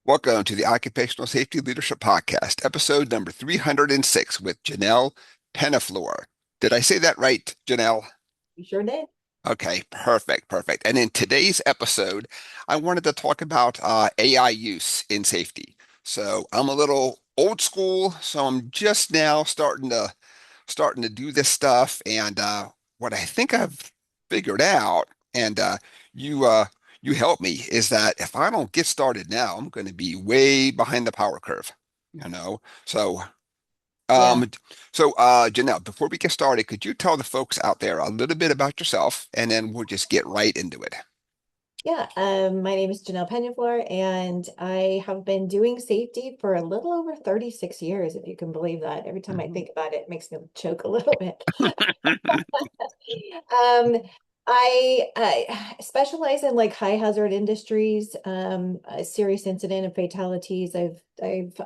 Welcome to the Occupational Safety Leadership Podcast, episode number 306 with Janel Penaflor. Did I say that right, Janelle? You sure did. Okay, perfect, perfect. And in today's episode, I wanted to talk about AI use in safety. So I'm a little old school, so I'm just now starting to do this stuff. And what I think I've figured out, and you uh, you help me, is that if I don't get started now, I'm going to be way behind the power curve. You know. So Yeah. um, Janelle, before we get started, could you tell the folks out there a little bit about yourself, and then we'll just get right into it. Yeah. My name is Janel Penaflor, and I have been doing safety for a little over 36 years, if you can believe that. Every time I Mhm. think about it, it makes me choke a little bit. Um, I specialize in like high hazard industries, serious incident and fatalities. I've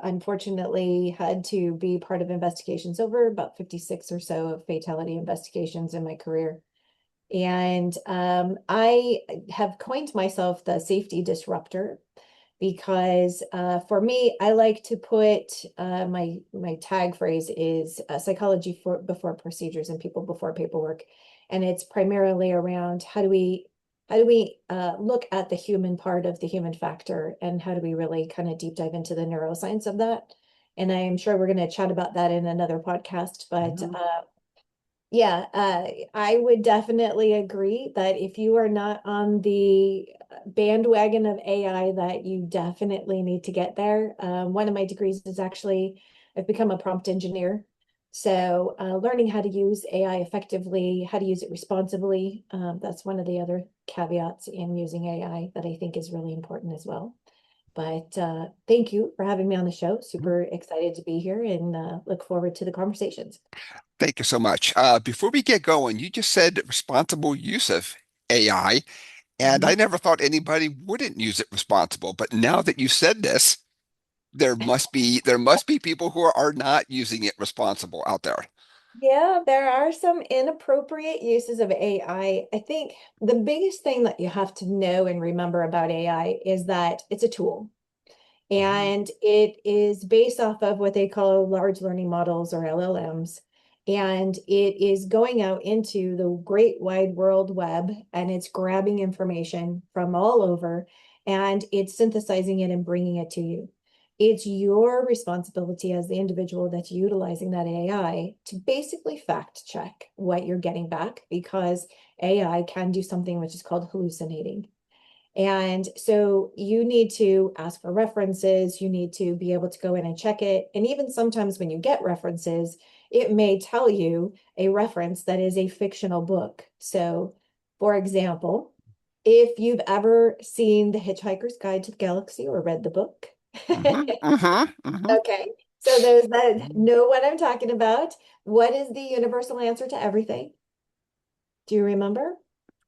unfortunately had to be part of investigations over about 56 or so of fatality investigations in my career. And I have coined myself the safety disruptor because for me, I like to put my tag phrase is psychology for before procedures and people before paperwork, and it's primarily around how do we look at the human part of the human factor, and how do we really kind of deep dive into the neuroscience of that. And I am sure we're going to chat about that in another podcast, but Mhm. yeah, I would definitely agree that if you are not on the bandwagon of AI, that you definitely need to get there. One of my degrees is actually, I've become a prompt engineer. So learning how to use AI effectively, how to use it responsibly, that's one of the other caveats in using AI that I think is really important as well. But thank you for having me on the show. Super excited to be here and look forward to the conversations. Thank you so much. Before we get going, you just said responsible use of AI, and I Mhm. never thought anybody wouldn't use it responsible. But now that you said this, there must be people who are not using it responsible out there. Yeah, there are some inappropriate uses of AI. I think the biggest thing that you have to know and remember about AI is that it's a tool, Mhm. and it is based off of what they call large learning models or LLMs. And it is going out into the great wide world web, and it's grabbing information from all over, and it's synthesizing it and bringing it to you. It's your responsibility as the individual that's utilizing that AI to basically fact check what you're getting back, because AI can do something which is called hallucinating. And so you need to ask for references. You need to be able to go in and check it. And even sometimes when you get references, it may tell you a reference that is a fictional book. So, for example, if you've ever seen The Hitchhiker's Guide to the Galaxy or read the book, Mhm. Mhm. Mhm. okay. So those that know what I'm talking about, what is the universal answer to everything? Do you remember?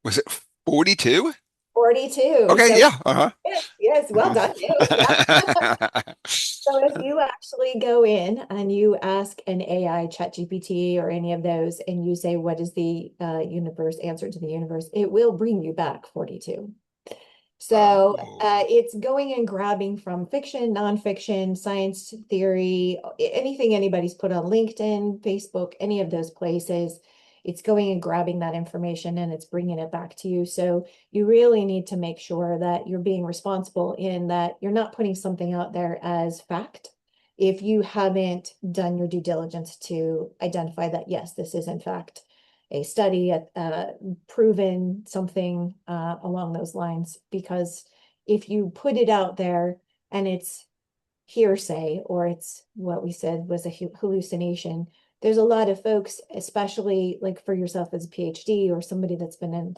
Was it 42? 42. Okay, So yeah. Uh-huh. yes, yes, well done, you. Yeah. So if you actually go in and you ask an AI, ChatGPT, or any of those, and you say, what is the universe answer to the universe, it will bring you back 42. So Oh. it's going and grabbing from fiction, nonfiction, science theory, anything anybody's put on LinkedIn, Facebook, any of those places. It's going and grabbing that information and it's bringing it back to you. So you really need to make sure that you're being responsible in that you're not putting something out there as fact if you haven't done your due diligence to identify that, yes, this is in fact a study, proven something along those lines. Because if you put it out there and it's hearsay, or it's what we said was a hallucination, there's a lot of folks, especially like for yourself as a PhD or somebody that's been in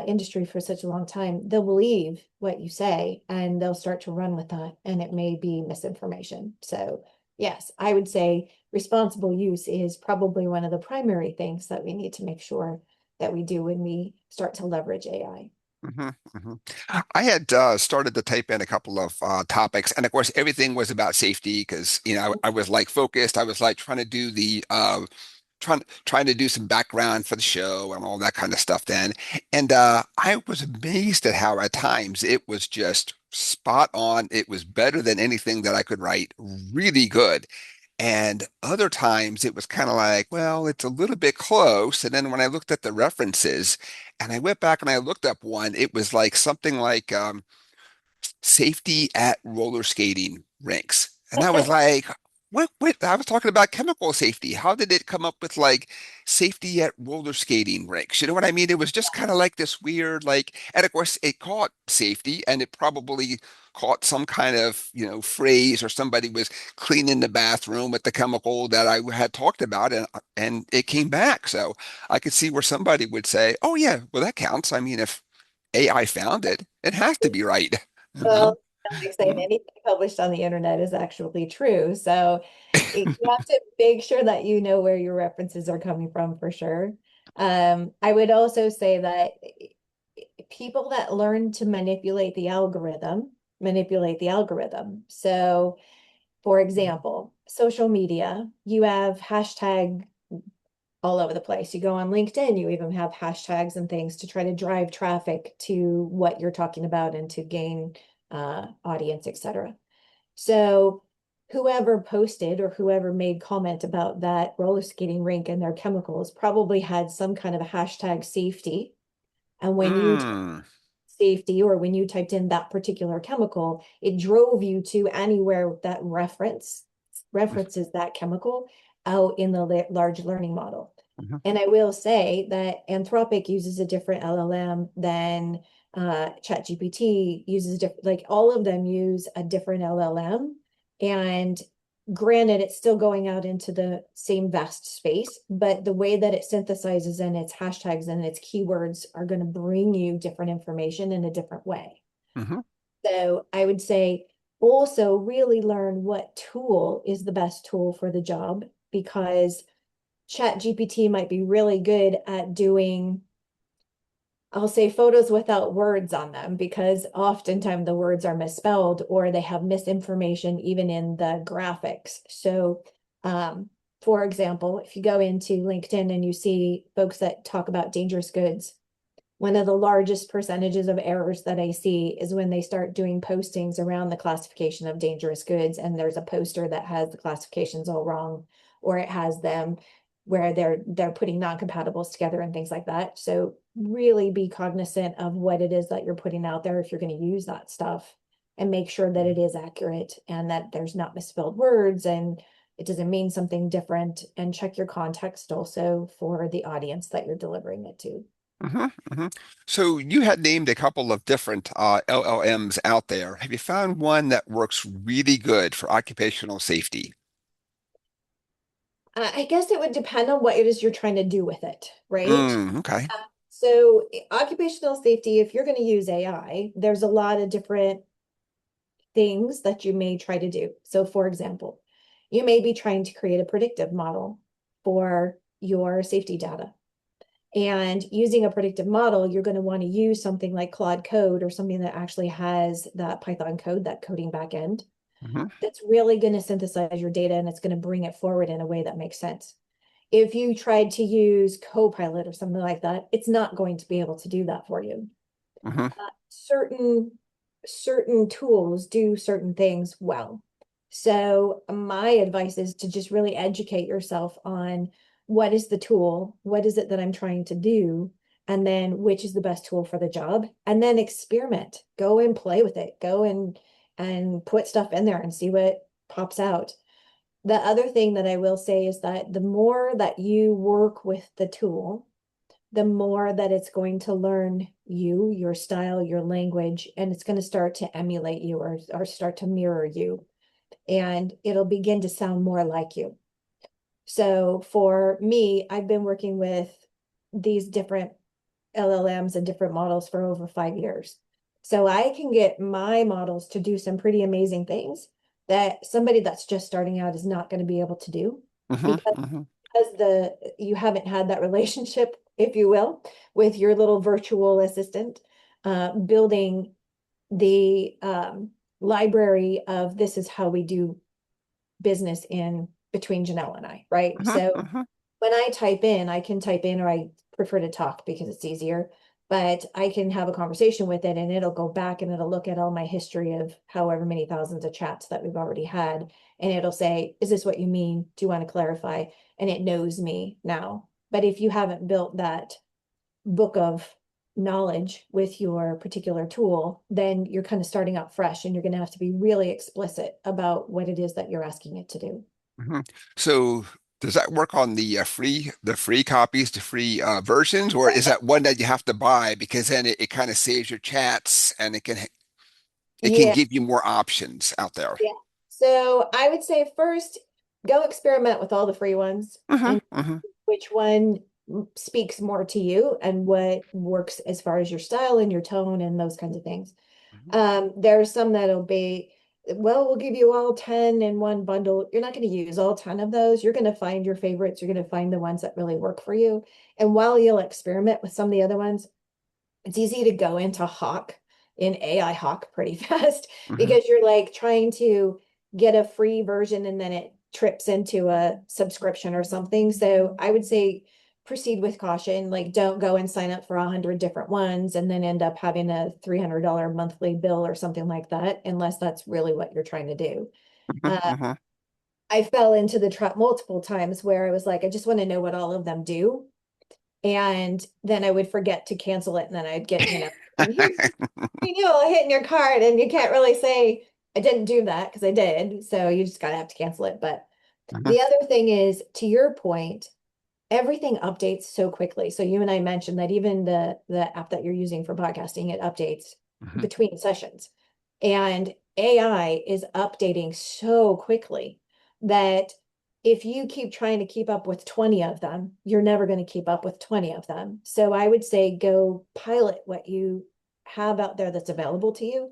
industry for such a long time, they'll believe what you say and they'll start to run with that, and it may be misinformation. So yes, I would say responsible use is probably one of the primary things that we need to make sure that we do when we start to leverage AI. Mhm. Mhm. I had started to type in a couple of topics, and of course, everything was about safety because I was like focused. I was like trying to do the trying to do some background for the show and all that kind of stuff then. And I was amazed at how at times it was just spot on. It was better than anything that I could write. Really good. And other times it was kind of like, well, it's a little bit close. And then when I looked at the references and I went back and I looked up one, it was like something like safety at roller skating rinks. And I was like, what? I was talking about chemical safety. How did it come up with like safety at roller skating rinks? You know what I mean? It was just kind of like this weird, like, and of course it caught safety and it probably caught some kind of, phrase or somebody was cleaning the bathroom with the chemical that I had talked about and it came back. So I could see where somebody would say, oh yeah, well that counts. I mean, if AI found it, it has to be right. You know? Well, like saying anything published on the internet is actually true. So you have to make sure that you know where your references are coming from for sure. I would also say that people that learn to manipulate the algorithm. So, for example, social media, you have hashtag all over the place. You go on LinkedIn, you even have hashtags and things to try to drive traffic to what you're talking about and to gain audience, etc. So whoever posted or whoever made comment about that roller skating rink and their chemicals probably had some kind of a hashtag safety. And when you Mm, safety or when you typed in that particular chemical, it drove you to anywhere that references that chemical out in the large learning model. mhm, And I will say that Anthropic uses a different LLM than ChatGPT uses different, like all of them use a different LLM. And granted, it's still going out into the same vast space, but the way that it synthesizes and its hashtags and its keywords are going to bring you different information in a different way. mhm, So I would say also really learn what tool is the best tool for the job because ChatGPT might be really good at doing, I'll say photos without words on them because oftentimes the words are misspelled or they have misinformation even in the graphics. So, um, for example, if you go into LinkedIn and you see folks that talk about dangerous goods, one of the largest percentages of errors that I see is when they start doing postings around the classification of dangerous goods, and there's a poster that has the classifications all wrong, or it has them where they're putting non-compatibles together and things like that. So really be cognizant of what it is that you're putting out there if you're going to use that stuff and make sure that it is accurate and that there's not misspelled words and it doesn't mean something different, and check your context also for the audience that you're delivering it to. mhm, mhm. So you had named a couple of different LLMs out there. Have you found one that works really good for occupational safety? I guess it would depend on what it is you're trying to do with it, right? Okay. So, occupational safety, if you're going to use AI, there's a lot of different things that you may try to do. So, for example, you may be trying to create a predictive model for your safety data. And using a predictive model, you're going to want to use something like Claude Code or something that actually has that Python code, that coding backend, Hmm. that's really going to synthesize your data and it's going to bring it forward in a way that makes sense. If you tried to use Copilot or something like that, it's not going to be able to do that for you. Hmm. Certain tools do certain things well. So my advice is to just really educate yourself on what is the tool, what is it that I'm trying to do, and then which is the best tool for the job, and then experiment. Go and play with it. Go and put stuff in there and see what pops out. The other thing that I will say is that the more that you work with the tool, the more that it's going to learn you, your style, your language, and it's going to start to emulate you or start to mirror you. And it'll begin to sound more like you. So for me, I've been working with these different LLMs and different models for over 5 years. So I can get my models to do some pretty amazing things that somebody that's just starting out is not going to be able to do Hmm. because Hmm. you haven't had that relationship, if you will, with your little virtual assistant, building the library of this is how we do business in between Janelle and I, right? Hmm. So Hmm. when I type in, I can type in, or I prefer to talk because it's easier. but I can have a conversation with it and it'll go back and it'll look at all my history of however many thousands of chats that we've already had. And it'll say, is this what you mean? Do you want to clarify? And it knows me now. But if you haven't built that book of knowledge with your particular tool, then you're kind of starting out fresh and you're going to have to be really explicit about what it is that you're asking it to do. Mhm. So does that work on the free copies, the free versions, or is that one that you have to buy because then it kind of saves your chats and it can Yeah, give you more options out there? yeah. So I would say first, go experiment with all the free ones Hmm. and Hmm. which one speaks more to you and what works as far as your style and your tone and those kinds of things. There's some that'll be, well, we'll give you all 10 in one bundle. You're not going to use all 10 of those. You're going to find your favorites. You're going to find the ones that really work for you. And while you'll experiment with some of the other ones, it's easy to go into Hawk in AI Hawk pretty fast Hmm. because you're like trying to get a free version and then it trips into a subscription or something. So I would say proceed with caution. Like don't go and sign up for 100 different ones and then end up having a $300 monthly bill or something like that, unless that's really what you're trying to do. Hmm. Uh, Hmm. I fell into the trap multiple times where I was like, I just want to know what all of them do. And then I would forget to cancel it. And then I'd get, and here's, hitting your card. And you can't really say, I didn't do that because I did. So you just gotta have to cancel it. But the other thing is, to your point, everything updates so quickly. So you and I mentioned that even the app that you're using for podcasting, it updates Hmm. between sessions. And AI is updating so quickly that if you keep trying to keep up with 20 of them, you're never going to keep up with 20 of them. So I would say go pilot what you have out there that's available to you,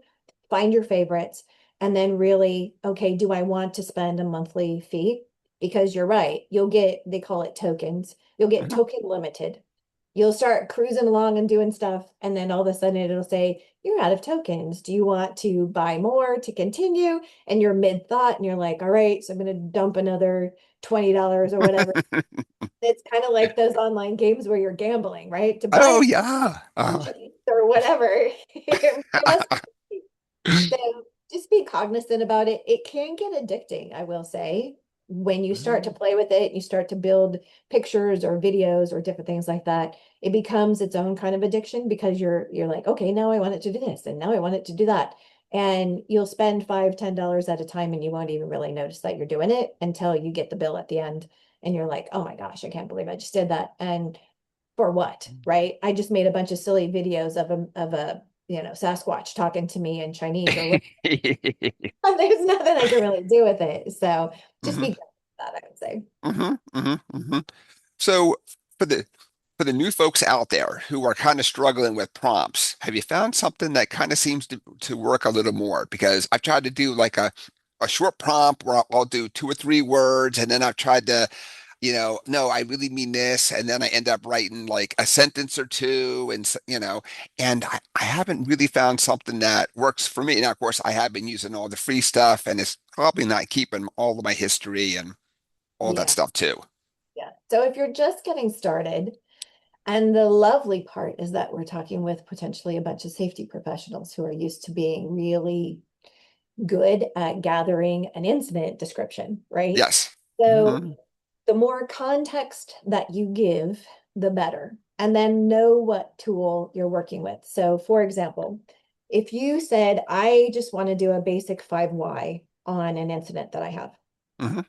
find your favorites, and then really, okay, do I want to spend a monthly fee? Because you're right, you'll get, they call it tokens, you'll get Hmm. token limited. You'll start cruising along and doing stuff, and then all of a sudden it'll say, you're out of tokens. Do you want to buy more to continue? And you're mid thought, and you're like, all right, so I'm going to dump another $20 or whatever. It's kind of like those online games where you're gambling, right? To buy Oh yeah. or whatever. It must be. So just be cognizant about it. It can get addicting, I will say, when you start to Mhm. play with it, you start to build pictures or videos or different things like that. It becomes its own kind of addiction because you're like, okay, now I want it to do this and now I want it to do that. And you'll spend $5, $10 at a time and you won't even really notice that you're doing it until you get the bill at the end and you're like, oh my gosh, I can't believe I just did that. And for what, right? I just made a bunch of silly videos of a Sasquatch talking to me in Chinese or what. There's nothing I can really do with it. So just be Mhm. careful with that, I would say. Hmm. Hmm. Hmm. So for the for the new folks out there who are kind of struggling with prompts, have you found something that kind of seems to work a little more? Because I've tried to do like a short prompt where I'll do 2 or 3 words, and then I've tried to, no, I really mean this, and then I end up writing like a sentence or two, and I haven't really found something that works for me. Now, of course, I have been using all the free stuff, and it's probably not keeping all of my history and all that Yeah, stuff too. yeah. So if you're just getting started, and the lovely part is that we're talking with potentially a bunch of safety professionals who are used to being really good at gathering an incident description, right? Yes. So Mhm. the more context that you give, the better. And then know what tool you're working with. So, for example, if you said, I just want to do a basic 5 why on an incident that I have, Mhm.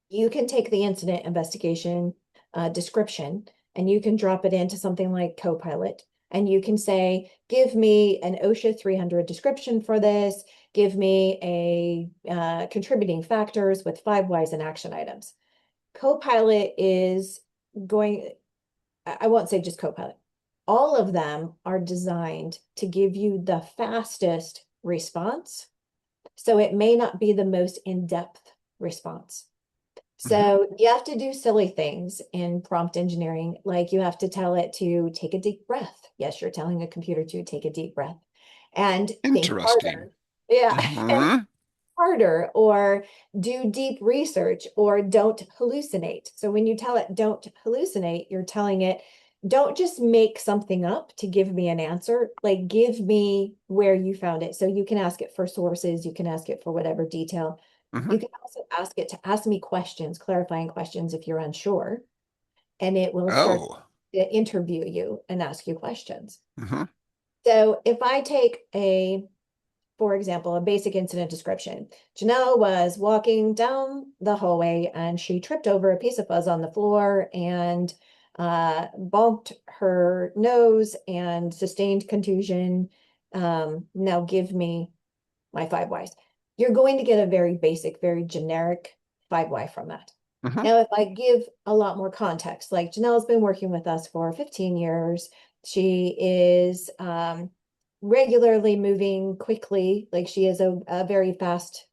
you can take the incident investigation description and you can drop it into something like Copilot. And you can say, give me an OSHA 300 description for this. Give me a contributing factors with 5 whys and action items. Copilot is going, I won't say just Copilot. All of them are designed to give you the fastest response. So it may not be the most in-depth response. Mhm. So you have to do silly things in prompt engineering, like you have to tell it to take a deep breath. Yes, you're telling a computer to take a deep breath and think Interesting. harder. Yeah, Mhm. harder or do deep research or don't hallucinate. So when you tell it don't hallucinate, you're telling it don't just make something up to give me an answer. Like, give me where you found it. So you can ask it for sources, you can ask it for whatever detail. Hmm. You can also ask it to ask me questions, clarifying questions if you're unsure, and it will start Oh. to interview you and ask you questions. Hmm. So if I take for example, a basic incident description. Janelle was walking down the hallway and she tripped over a piece of fuzz on the floor and bumped her nose and sustained contusion. Now give me my five whys. You're going to get a very basic, very generic five why from that. Hmm. Now, if I give a lot more context, like Janelle's been working with us for 15 years, she is regularly moving quickly, like she is a very fast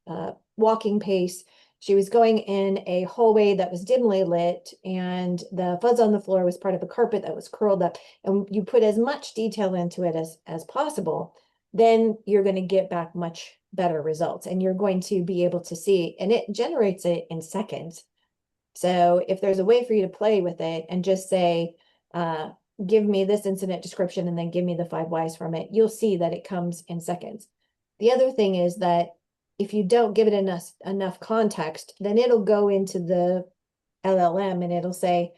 walking pace. She was going in a hallway that was dimly lit, and the fuzz on the floor was part of a carpet that was curled up. And you put as much detail into it as possible, then you're going to get back much better results and you're going to be able to see, and it generates it in seconds. So if there's a way for you to play with it and just say, uh, give me this incident description and then give me the five whys from it, you'll see that it comes in seconds. The other thing is that if you don't give it enough context, then it'll go into the LLM and it'll say,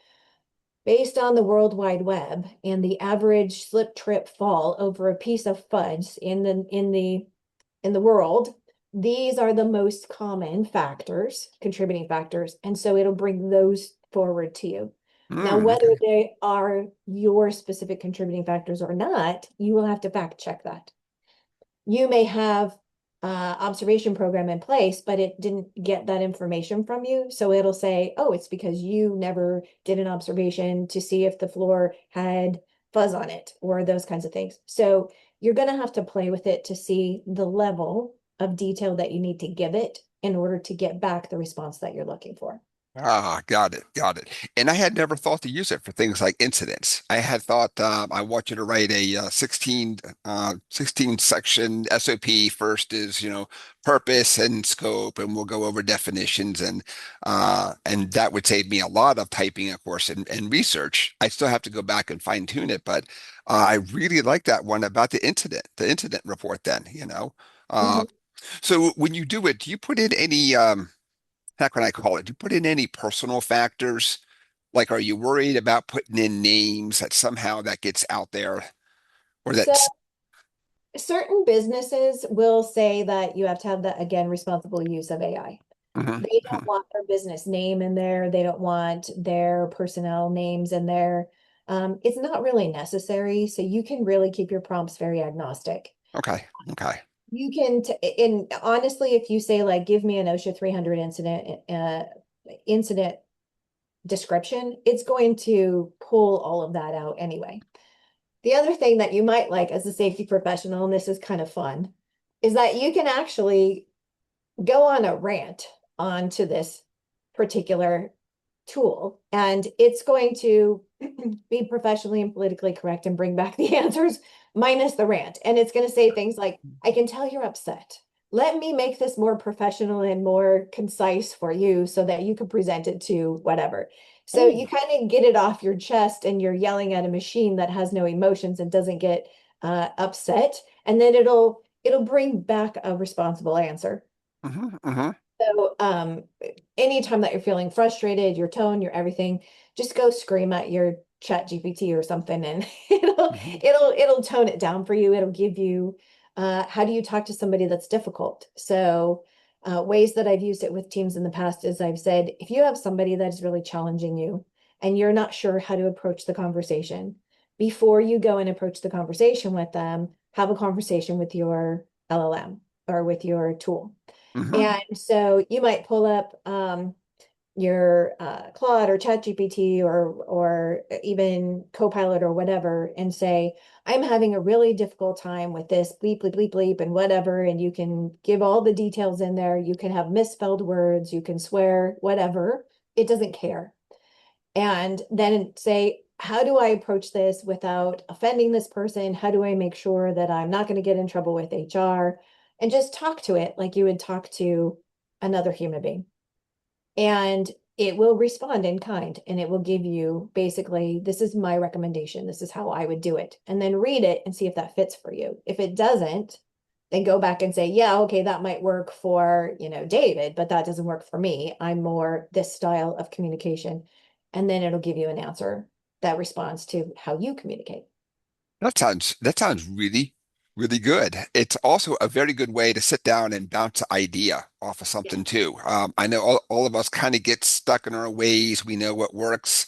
based on the World Wide Web and the average slip, trip, fall over a piece of fudge in the world, these are the most common factors, contributing factors, and so it'll bring those forward to you. Now, Mm, whether okay. they are your specific contributing factors or not, you will have to fact check that. You may have observation program in place, but it didn't get that information from you. So it'll say, oh, it's because you never did an observation to see if the floor had fuzz on it or those kinds of things. So you're going to have to play with it to see the level of detail that you need to give it in order to get back the response that you're looking for. Ah, got it, got it. And I had never thought to use it for things like incidents. I had thought I want you to write a 16 section SOP. First is, purpose and scope, and we'll go over definitions, and that would save me a lot of typing, of course, and research. I still have to go back and fine tune it, but I really like that one about the incident report. Then. Uh, Mhm. so when you do it, do you put in any how can I call it? Do you put in any personal factors? Like, are you worried about putting in names that somehow that gets out there or So that's certain businesses will say that you have to have that, again, responsible use of AI. Mhm, They don't mhm. want their business name in there. They don't want their personnel names in there. It's not really necessary. So you can really keep your prompts very agnostic. Okay, okay. You can, and honestly, if you say like, give me an OSHA 300 incident description, it's going to pull all of that out anyway. The other thing that you might like as a safety professional, and this is kind of fun, is that you can actually go on a rant onto this particular tool, and it's going to be professionally and politically correct and bring back the answers minus the rant. And it's going to say things like, I can tell you're upset. Let me make this more professional and more concise for you so that you can present it to whatever. So you Oh, kind of get it off your chest and you're yelling at a machine that has no emotions and doesn't get upset. And then it'll bring back a responsible answer. mhm, mhm, So, anytime that you're feeling frustrated, your tone, your everything, just go scream at your chat GPT or something and it'll mhm, it'll tone it down for you. It'll give you how do you talk to somebody that's difficult? So, ways that I've used it with teams in the past is I've said, if you have somebody that is really challenging you and you're not sure how to approach the conversation, before you go and approach the conversation with them, have a conversation with your LLM or with your tool. mhm, And so you might pull up your Claude or ChatGPT or even Copilot or whatever and say, I'm having a really difficult time with this bleep, bleep, bleep, bleep, and whatever. And you can give all the details in there. You can have misspelled words, you can swear, whatever. It doesn't care. And then say, how do I approach this without offending this person? How do I make sure that I'm not going to get in trouble with HR? And just talk to it like you would talk to another human being. And it will respond in kind and it will give you basically, this is my recommendation. This is how I would do it. And then read it and see if that fits for you. If it doesn't, then go back and say, yeah, okay, that might work for, David, but that doesn't work for me. I'm more this style of communication. And then it'll give you an answer that responds to how you communicate. That sounds really, really good. It's also a very good way to sit down and bounce an idea off of Yeah. something too. I know all of us kind of get stuck in our ways. We know what works.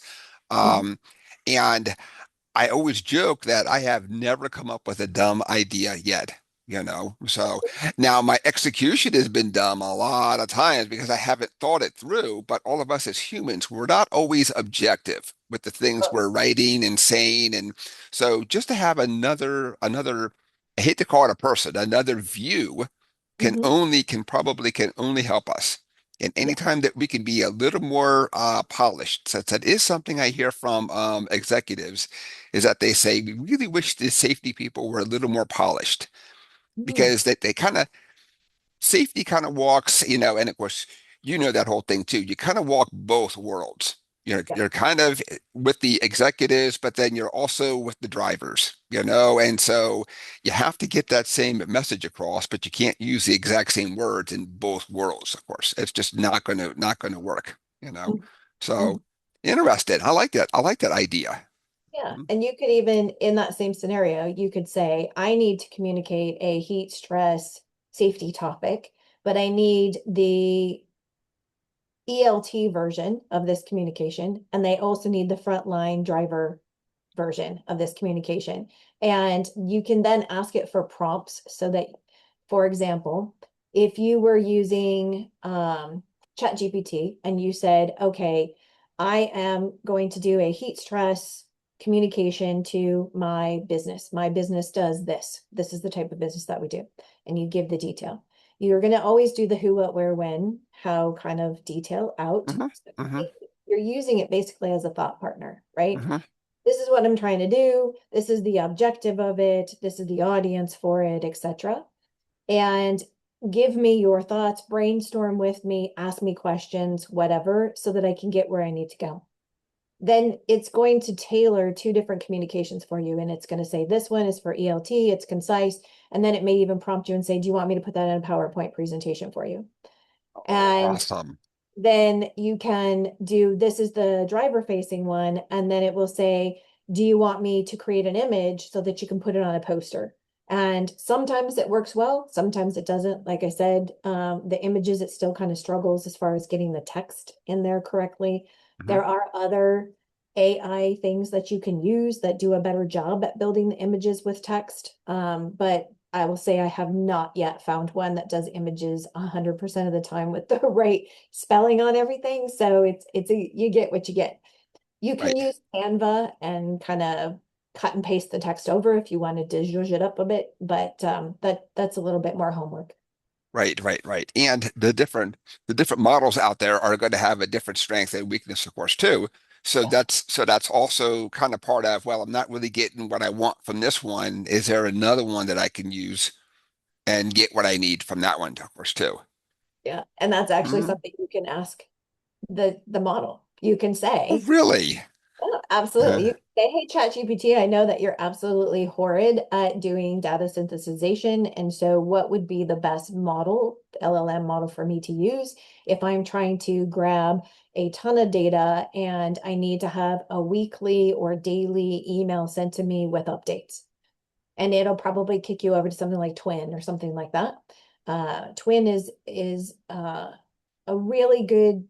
Mhm. Um, and I always joke that I have never come up with a dumb idea yet, you know. So now my execution has been dumb a lot of times because I haven't thought it through. But all of us as humans, we're not always objective with the things we're writing and saying. And so just to have another, I hate to call it a person, another view Mhm. can only help us. And Yeah. anytime that we can be a little more polished, so that is something I hear from executives, is that they say we really wish the safety people were a little more polished Mhm. because they kind of safety kind of walks, and of course, that whole thing too. You kind of walk both worlds. Yeah. You're kind of with the executives, but then you're also with the drivers, and so you have to get that same message across, but you can't use the exact same words in both worlds, of course. It's just not gonna work. Mhm. So Mhm. interested. I like that. I like that idea. Yeah. And you could even, in that same scenario, you could say, I need to communicate a heat stress safety topic, but I need the ELT version of this communication, and they also need the frontline driver version of this communication. And you can then ask it for prompts so that, for example, if you were using ChatGPT and you said, okay, I am going to do a heat stress communication to my business. My business does this. This is the type of business that we do. And you give the detail. You're going to always do the who, what, where, when, how kind of detail out. Hmm. So Hmm. you're using it basically as a thought partner, right? Hmm. This is what I'm trying to do. This is the objective of it. This is the audience for it, etc. And give me your thoughts, brainstorm with me, ask me questions, whatever, so that I can get where I need to go. Then it's going to tailor two different communications for you. And it's going to say, this one is for ELT, it's concise. And then it may even prompt you and say, do you want me to put that in a PowerPoint presentation for you? And Awesome. then you can do, this is the driver facing one, and then it will say, do you want me to create an image so that you can put it on a poster? And sometimes it works well, sometimes it doesn't. Like I said, the images, it still kind of struggles as far as getting the text in there correctly. Hmm. There are other AI things that you can use that do a better job at building the images with text. But I will say I have not yet found one that does images 100% of the time with the right spelling on everything. So you get what you get. You can Right. use Canva and kind of cut and paste the text over if you wanted to zhuzh it up a bit, but that's a little bit more homework. Right, right, right. And the different models out there are going to have a different strength and weakness, of course, too. So Yes. that's also kind of part of, well, I'm not really getting what I want from this one. Is there another one that I can use and get what I need from that one, of course, too? Yeah. And that's actually Mhm. something you can ask the model. You can Oh, say, really? oh, absolutely. Uh, You can say, hey, ChatGPT, I know that you're absolutely horrid at doing data synthesization. And so, what would be the best model, LLM model for me to use if I'm trying to grab a ton of data and I need to have a weekly or daily email sent to me with updates? And it'll probably kick you over to something like Twin or something like that. Twin is a really good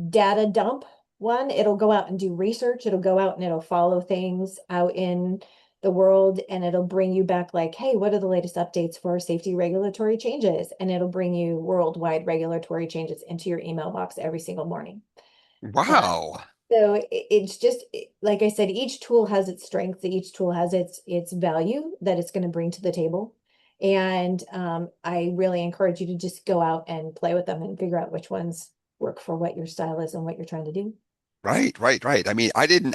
data dump one. It'll go out and do research. It'll go out and it'll follow things out in the world and it'll bring you back like, hey, what are the latest updates for safety regulatory changes? And it'll bring you worldwide regulatory changes into your email box every single morning. Uh, wow. so it's just like I said, each tool has its strengths, each tool has its value that it's going to bring to the table. And I really encourage you to just go out and play with them and figure out which ones work for what your style is and what you're trying to do. Right, right, right. I mean, I didn't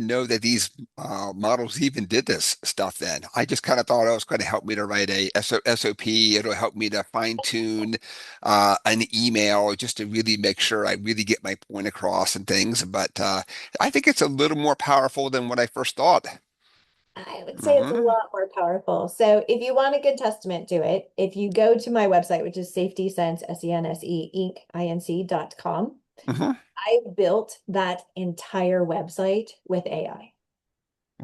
know that these models even did this stuff then. I just kind of thought, oh, it was going to help me to write a SOP. It'll help me to fine tune an email just to really make sure I really get my point across and things. But I think it's a little more powerful than what I first thought. I would say it's a Hmm. lot more powerful. So if you want a good testament to it, if you go to my website, which is safetysense, SENSE, Inc., INC.com, Hmm. I built that entire website with AI.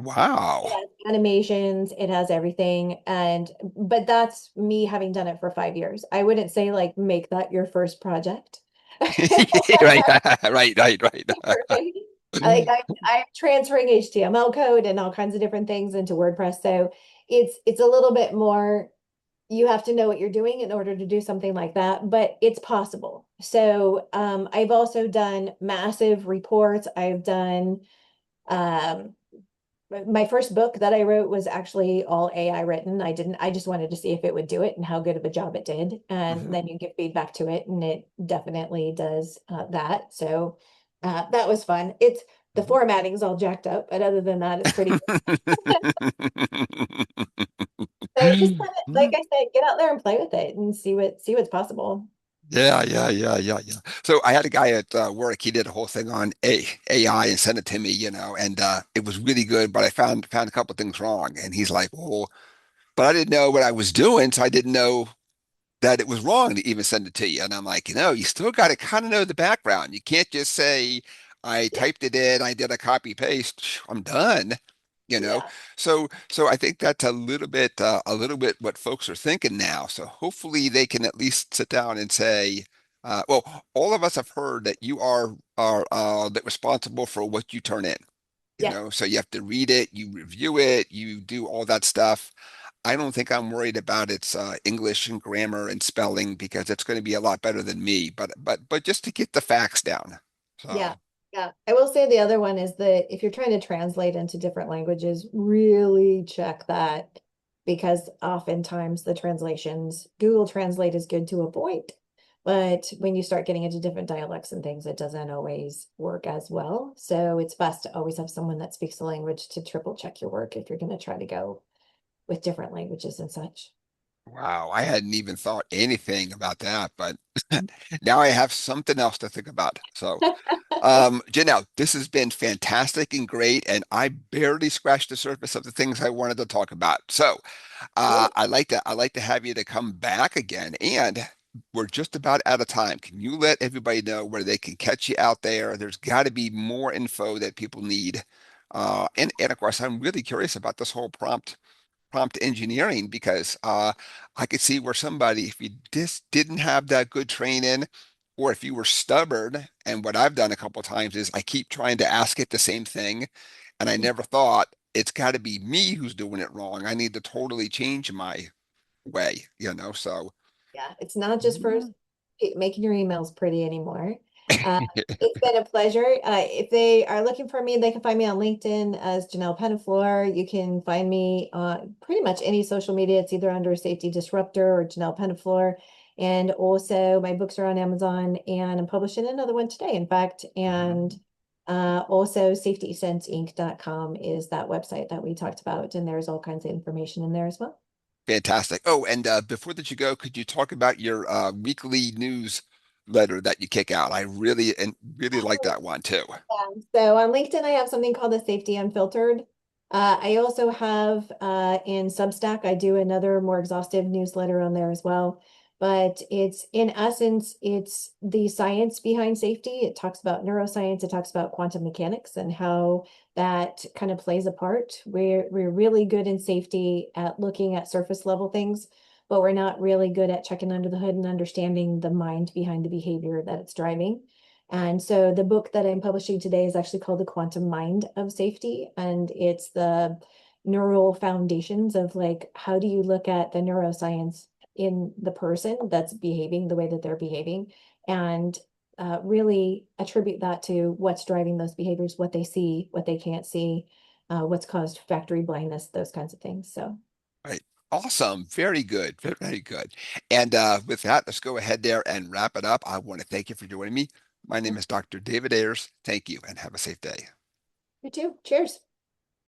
It Wow. has animations, it has everything. But that's me having done it for 5 years. I wouldn't say like make that your first project. Right, right, right, right. Right? I'm transferring HTML code and all kinds of different things into WordPress. So it's a little bit more, you have to know what you're doing in order to do something like that, but it's possible. So I've also done massive reports. I've done um, my first book that I wrote was actually all AI written. I just wanted to see if it would do it and how good of a job it did. And Mhm. then you give feedback to it, and it definitely does that. So that was fun. It's the formatting's all jacked up, but other than that, it's pretty good. So just kind of, like I said, get out there and play with it and see what's possible. Yeah, yeah, yeah, yeah, yeah. So I had a guy at work. He did a whole thing on AI and sent it to me, and it was really good. But I found a couple of things wrong, and he's like, "Well, but I didn't know what I was doing, so I didn't know that it was wrong to even send it to you." And I'm like, you still got to kind of know the background. You can't just say, I Yeah, typed it in, I did a copy paste, I'm done. You know, yeah, so I think that's a little bit what folks are thinking now. So hopefully they can at least sit down and say, well, all of us have heard that you are that responsible for what you turn in. yeah. So you have to read it, you review it, you do all that stuff. I don't think I'm worried about its English and grammar and spelling because it's going to be a lot better than me. But just to get the facts down. Yeah, So yeah. I will say the other one is that if you're trying to translate into different languages, really check that because oftentimes the translations, Google Translate is good to a point, but when you start getting into different dialects and things, it doesn't always work as well. So it's best to always have someone that speaks the language to triple check your work if you're going to try to go with different languages and such. wow, I hadn't even thought anything about that, but now I have something else to think about. So Janelle, this has been fantastic and great, and I barely scratched the surface of the things I wanted to talk about. So Great. I'd like to have you to come back again, and we're just about out of time. Can you let everybody know where they can catch you out there? There's got to be more info that people need. And of course, I'm really curious about this whole prompt engineering because I could see where somebody, if you just didn't have that good training, or if you were stubborn, and what I've done a couple of times is I keep trying to ask it the same thing, and I never thought it's got to be me who's doing it wrong. I need to totally change my way. So Yeah, it's not just for Mhm. making your emails pretty anymore. Uh, it's been a pleasure. If they are looking for me, they can find me on LinkedIn as Janel Penaflor. You can find me on pretty much any social media. It's either under Safety Disruptor or Janel Penaflor. And also, my books are on Amazon, and I'm publishing another one today, in fact. And also, safetysense.inc.com is that website that we talked about, and there's all kinds of information in there as well. Fantastic. Oh, and before that you go, could you talk about your weekly newsletter that you kick out? I really like that one too. So on LinkedIn, I have something called the Safety Unfiltered. I also have in Substack, I do another more exhaustive newsletter on there as well. But it's in essence, it's the science behind safety. It talks about neuroscience, it talks about quantum mechanics and how that kind of plays a part. We're really good in safety at looking at surface level things, but we're not really good at checking under the hood and understanding the mind behind the behavior that it's driving. And so the book that I'm publishing today is actually called The Quantum Mind of Safety. And it's the neural foundations of like, how do you look at the neuroscience in the person that's behaving the way that they're behaving and really attribute that to what's driving those behaviors, what they see, what they can't see, what's caused factory blindness, those kinds of things. So Right. Awesome. Very good. Very good. And with that, let's go ahead there and wrap it up. I want to thank you for joining me. My name is Dr. David Ayers. Thank you and have a safe day. You too. Cheers.